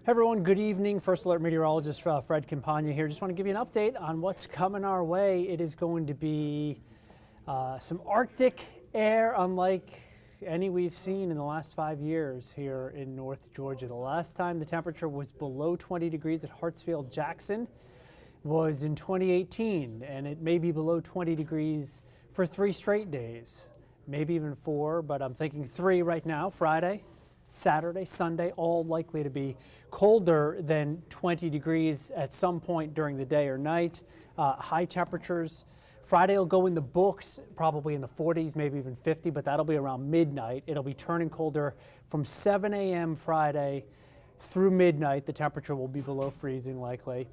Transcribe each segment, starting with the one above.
Hey everyone, good evening. First Alert meteorologist Fred Campagna here. Just want to give you an update on what's coming our way. It is going to be some Arctic air unlike any we've seen in the last 5 years here in North Georgia. The last time the temperature was below 20 degrees at Hartsfield-Jackson was in 2018, and it may be below 20 degrees for 3 straight days, maybe even 4, but I'm thinking 3 right now. Friday, Saturday, Sunday, all likely to be colder than 20 degrees at some point during the day or night. High temperatures. Friday will go in the books, probably in the 40s, maybe even 50, but that'll be around midnight. It'll be turning colder from 7 a.m. Friday through midnight. The temperature will be below freezing likely.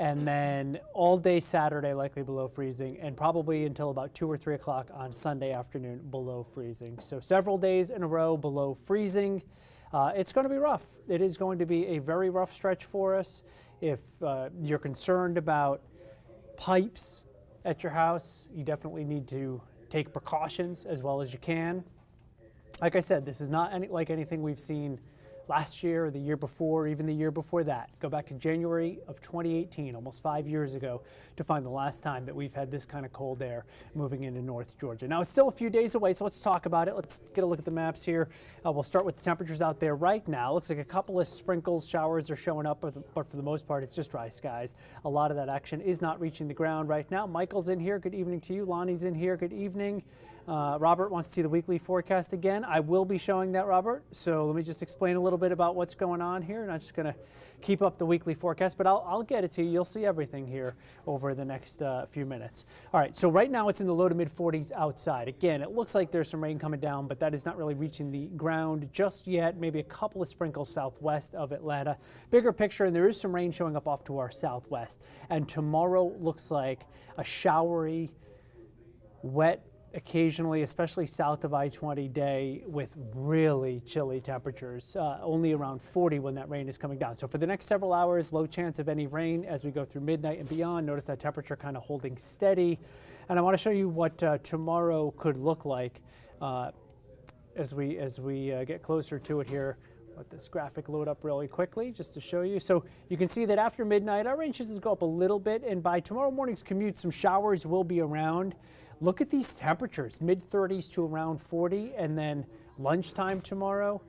And then all day Saturday likely below freezing, and probably until about 2 or 3 o'clock on Sunday afternoon below freezing. So several days in a row below freezing. It's going to be rough. It is going to be a very rough stretch for us. If you're concerned about pipes at your house, you definitely need to take precautions as well as you can. Like I said, this is not like anything we've seen last year or the year before, even the year before that. Go back to January of 2018, almost 5 years ago, to find the last time that we've had this kind of cold air moving into North Georgia. Now, it's still a few days away, so let's talk about it. Let's get a look at the maps here. We'll start with the temperatures out there right now. Looks like a couple of sprinkles, showers are showing up, but for the most part, it's just dry skies. A lot of that action is not reaching the ground right now. Michael's in here. Good evening to you. Lonnie's in here. Good evening. Robert wants to see the weekly forecast again. I will be showing that, Robert. So let me just explain a little bit about what's going on here. I'm not just going to keep up the weekly forecast, but I'll get it to you. You'll see everything here over the next few minutes. All right, so right now it's in the low to mid 40s outside. Again, it looks like there's some rain coming down, but that is not really reaching the ground just yet. Maybe a couple of sprinkles southwest of Atlanta. Bigger picture, and there is some rain showing up off to our southwest. And tomorrow looks like a showery, wet, occasionally, especially south of I-20 day with really chilly temperatures, only around 40 when that rain is coming down. So for the next several hours, low chance of any rain as we go through midnight and beyond. Notice that temperature kind of holding steady. And I want to show you what tomorrow could look like as we get closer to it here. Let this graphic load up really quickly just to show you. So you can see that after midnight, our rain chances go up a little bit, and by tomorrow morning's commute, some showers will be around. Look at these temperatures, mid-30s to around 40, and then lunchtime tomorrow,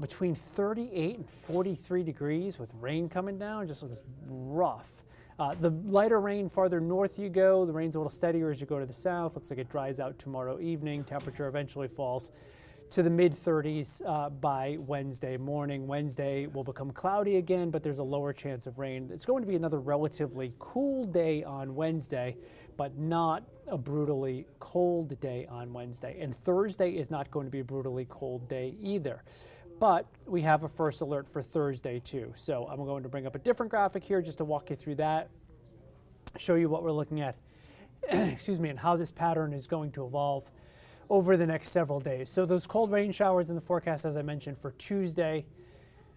between 38 and 43 degrees with rain coming down. Just looks rough. The lighter rain farther north you go, the rain's a little steadier as you go to the south. Looks like it dries out tomorrow evening. Temperature eventually falls to the mid-30s by Wednesday morning. Wednesday will become cloudy again, but there's a lower chance of rain. It's going to be another relatively cool day on Wednesday, but not a brutally cold day on Wednesday. And Thursday is not going to be a brutally cold day either. But we have a first alert for Thursday too. So I'm going to bring up a different graphic here just to walk you through that, show you what we're looking at, excuse me, and how this pattern is going to evolve over the next several days. So those cold rain showers in the forecast, as I mentioned, for Tuesday,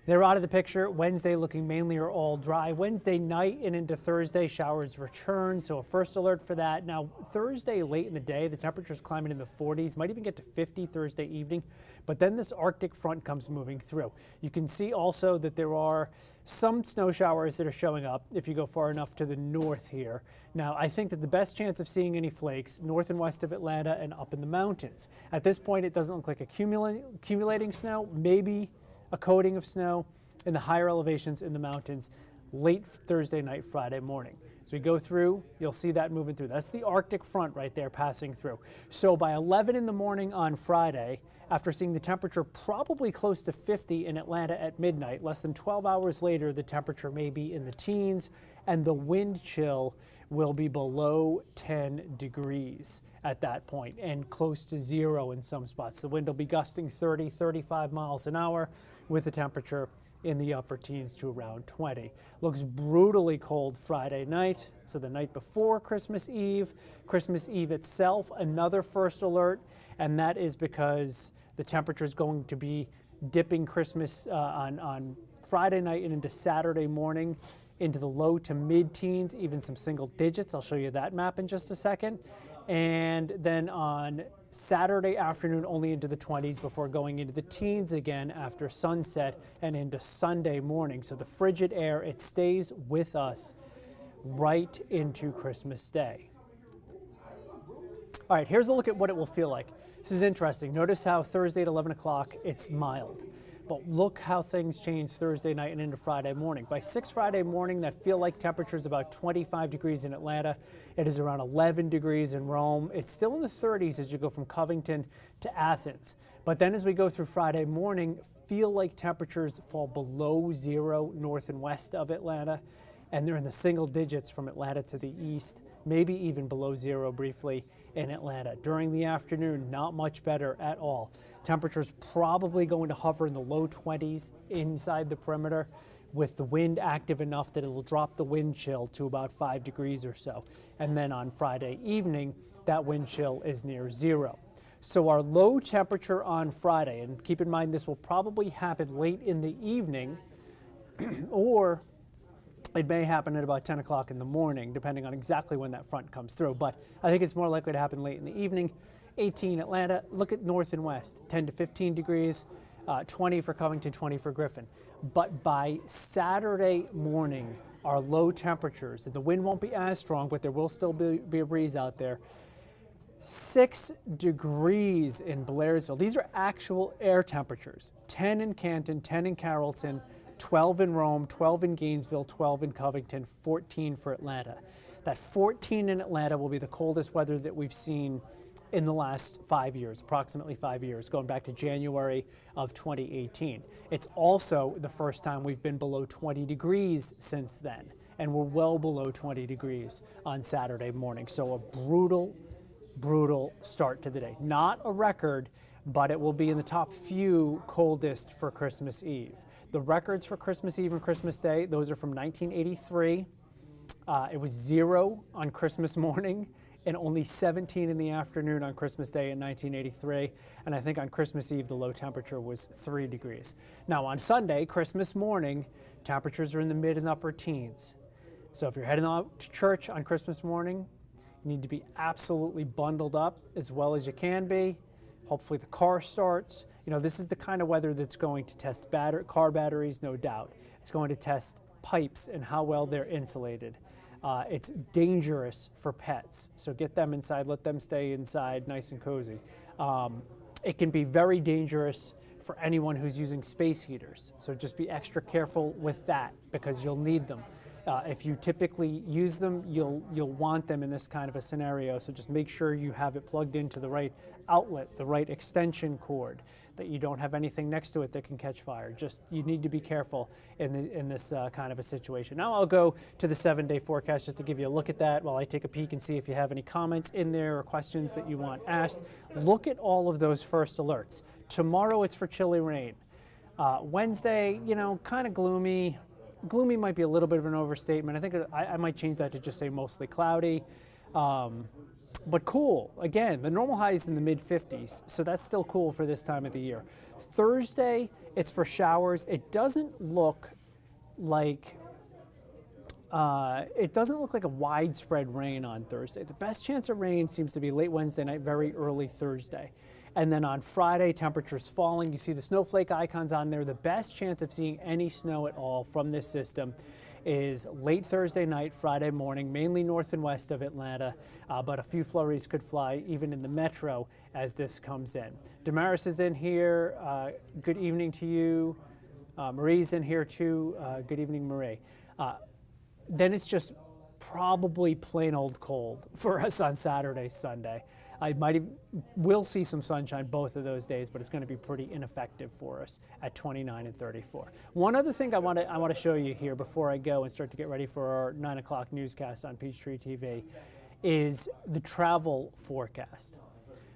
they're out of the picture. Wednesday looking mainly or all dry. Wednesday night and into Thursday, showers return, so a first alert for that. Now, Thursday late in the day, the temperature's climbing in the 40s, might even get to 50 Thursday evening, but then this Arctic front comes moving through. You can see also that there are some snow showers that are showing up if you go far enough to the north here. Now, I think that the best chance of seeing any flakes north and west of Atlanta and up in the mountains. At this point, it doesn't look like accumulating snow, maybe a coating of snow in the higher elevations in the mountains late Thursday night, Friday morning. As we go through, you'll see that moving through. That's the Arctic front right there passing through. So by 11 in the morning on Friday, after seeing the temperature probably close to 50 in Atlanta at midnight, less than 12 hours later, the temperature may be in the teens, and the wind chill will be below 10 degrees at that point and close to 0 in some spots. The wind will be gusting 30, 35 miles an hour with a temperature in the upper teens to around 20. Looks brutally cold Friday night, so the night before Christmas Eve. Christmas Eve itself, another first alert, and that is because the temperature is going to be dipping Christmas on Friday night and into Saturday morning into the low to mid-teens, even some single digits. I'll show you that map in just a second. And then on Saturday afternoon, only into the 20s before going into the teens again after sunset and into Sunday morning. So the frigid air, it stays with us right into Christmas Day. All right, here's a look at what it will feel like. This is interesting. Notice how Thursday at 11 o'clock, it's mild. But look how things change Thursday night and into Friday morning. By 6 Friday morning, that feel-like temperature is about 25 degrees in Atlanta. It is around 11 degrees in Rome. It's still in the 30s as you go from Covington to Athens. But then as we go through Friday morning, feel-like temperatures fall below zero north and west of Atlanta. And they're in the single digits from Atlanta to the east, maybe even below zero briefly in Atlanta. During the afternoon, not much better at all. Temperatures probably going to hover in the low 20s inside the perimeter, with the wind active enough that it'll drop the wind chill to about 5 degrees or so. And then on Friday evening, that wind chill is near zero. So our low temperature on Friday, and keep in mind this will probably happen late in the evening, or it may happen at about 10 o'clock in the morning, depending on exactly when that front comes through. But I think it's more likely to happen late in the evening. 18 Atlanta, look at north and west, 10 to 15 degrees, 20 for Covington, 20 for Griffin. But by Saturday morning, our low temperatures, and the wind won't be as strong, but there will still be a breeze out there. 6 degrees in Blairsville. These are actual air temperatures. 10 in Canton, 10 in Carrollton, 12 in Rome, 12 in Gainesville, 12 in Covington, 14 for Atlanta. That 14 in Atlanta will be the coldest weather that we've seen in the last 5 years, approximately 5 years, going back to January of 2018. It's also the first time we've been below 20 degrees since then, and we're well below 20 degrees on Saturday morning. So a brutal, brutal start to the day. Not a record, but it will be in the top few coldest for Christmas Eve. The records for Christmas Eve and Christmas Day, those are from 1983. It was 0 on Christmas morning and only 17 in the afternoon on Christmas Day in 1983. And I think on Christmas Eve, the low temperature was 3 degrees. Now on Sunday, Christmas morning, temperatures are in the mid and upper teens. So if you're heading out to church on Christmas morning, you need to be absolutely bundled up as well as you can be. Hopefully the car starts. You know, this is the kind of weather that's going to test car batteries, no doubt. It's going to test pipes and how well they're insulated. It's dangerous for pets, so get them inside, let them stay inside nice and cozy. It can be very dangerous for anyone who's using space heaters, so just be extra careful with that because you'll need them. If you typically use them, you'll want them in this kind of a scenario, so just make sure you have it plugged into the right outlet, the right extension cord, that you don't have anything next to it that can catch fire. Just, you need to be careful in this kind of a situation. Now I'll go to the 7-day forecast just to give you a look at that while I take a peek and see if you have any comments in there or questions that you want asked. Look at all of those first alerts. Tomorrow it's for chilly rain. Wednesday, you know, kind of gloomy. Gloomy might be a little bit of an overstatement. I think I might change that to just say mostly cloudy. But cool. Again, the normal high is in the mid-50s, so that's still cool for this time of the year. Thursday, it's for showers. It doesn't look like a widespread rain on Thursday. The best chance of rain seems to be late Wednesday night, very early Thursday. And then on Friday, temperatures falling. You see the snowflake icons on there. The best chance of seeing any snow at all from this system is late Thursday night, Friday morning, mainly north and west of Atlanta, but a few flurries could fly even in the metro as this comes in. Damaris is in here. Good evening to you. Marie's in here too. Good evening, Marie. Then it's just probably plain old cold for us on Saturday, Sunday. We'll see some sunshine both of those days, but it's going to be pretty ineffective for us at 29 and 34. One other thing I want to show you here before I go and start to get ready for our 9 o'clock newscast on Peachtree TV is the travel forecast.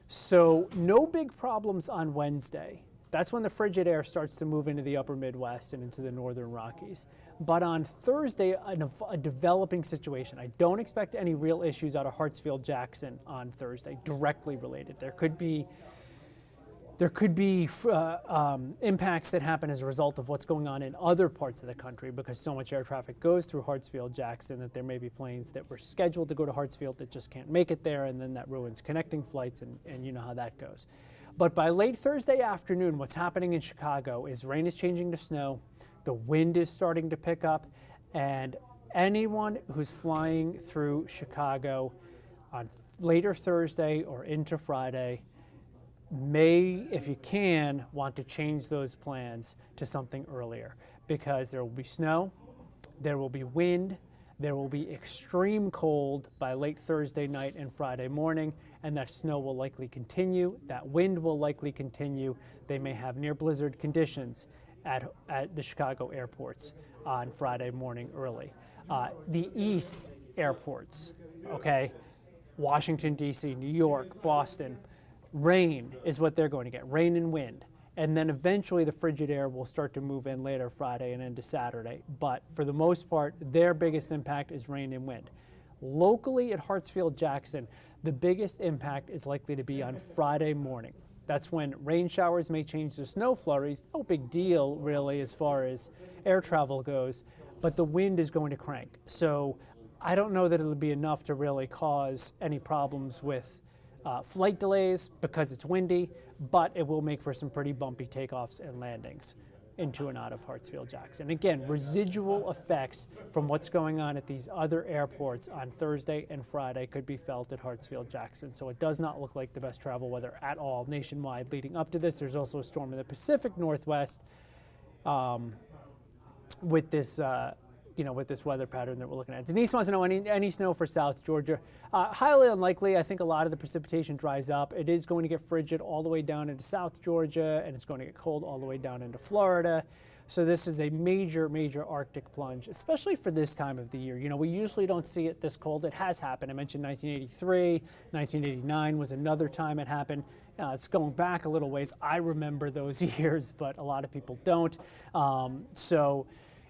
So no big problems on Wednesday. That's when the frigid air starts to move into the upper Midwest and into the northern Rockies. But on Thursday, a developing situation. I don't expect any real issues out of Hartsfield-Jackson on Thursday, directly related. There could be There could be impacts that happen as a result of what's going on in other parts of the country because so much air traffic goes through Hartsfield-Jackson that there may be planes that were scheduled to go to Hartsfield that just can't make it there, and then that ruins connecting flights, and you know how that goes. But by late Thursday afternoon, what's happening in Chicago is rain is changing to snow, the wind is starting to pick up, and anyone who's flying through Chicago on later Thursday or into Friday may, if you can, want to change those plans to something earlier because there will be snow, there will be wind, there will be extreme cold by late Thursday night and Friday morning, and that snow will likely continue, that wind will likely continue. They may have near blizzard conditions at the Chicago airports on Friday morning early. The east airports, okay, Washington, D.C., New York, Boston, rain is what they're going to get, rain and wind. And then eventually the frigid air will start to move in later Friday and into Saturday. But for the most part, their biggest impact is rain and wind. Locally at Hartsfield-Jackson, the biggest impact is likely to be on Friday morning. That's when rain showers may change to snow flurries. No big deal, really, as far as air travel goes, but the wind is going to crank. So I don't know that it'll be enough to really cause any problems with flight delays because it's windy, but it will make for some pretty bumpy takeoffs and landings into and out of Hartsfield-Jackson. Again, residual effects from what's going on at these other airports on Thursday and Friday could be felt at Hartsfield-Jackson. So it does not look like the best travel weather at all nationwide leading up to this. There's also a storm in the Pacific Northwest with this with this weather pattern that we're looking at. Denise wants to know any snow for South Georgia. Highly unlikely. I think a lot of the precipitation dries up. It is going to get frigid all the way down into South Georgia, and it's going to get cold all the way down into Florida. So this is a major, major Arctic plunge, especially for this time of the year. You know, we usually don't see it this cold. It has happened. I mentioned 1983. 1989 was another time it happened. It's going back a little ways. I remember those years, but a lot of people don't.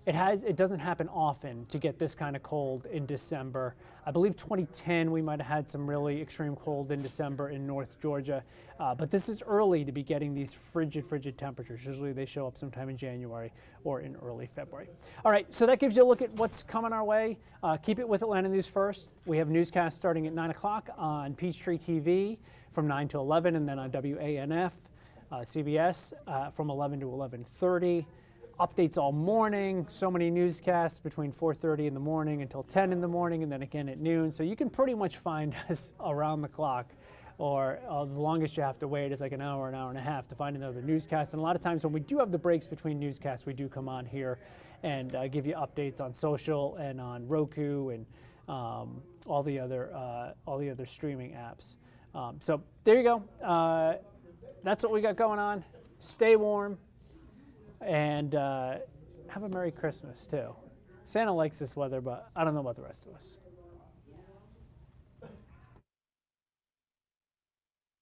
It doesn't happen often to get this kind of cold in December. I believe 2010 we might have had some really extreme cold in December in North Georgia, but this is early to be getting these frigid temperatures. Usually they show up sometime in January or in early February. All right, so that gives you a look at what's coming our way. Keep it with Atlanta News First. We have newscasts starting at 9 o'clock on Peachtree TV from 9 to 11, and then on WANF, CBS from 11 to 11:30. Updates all morning, so many newscasts between 4:30 in the morning until 10 in the morning, and then again at noon. So you can pretty much find us around the clock, or the longest you have to wait is like an hour and a half to find another newscast. And a lot of times when we do have the breaks between newscasts, we do come on here and give you updates on social and on Roku and all the other streaming apps. So there you go. That's what we got going on. Stay warm. And have a Merry Christmas, too. Santa likes this weather, but I don't know about the rest of us.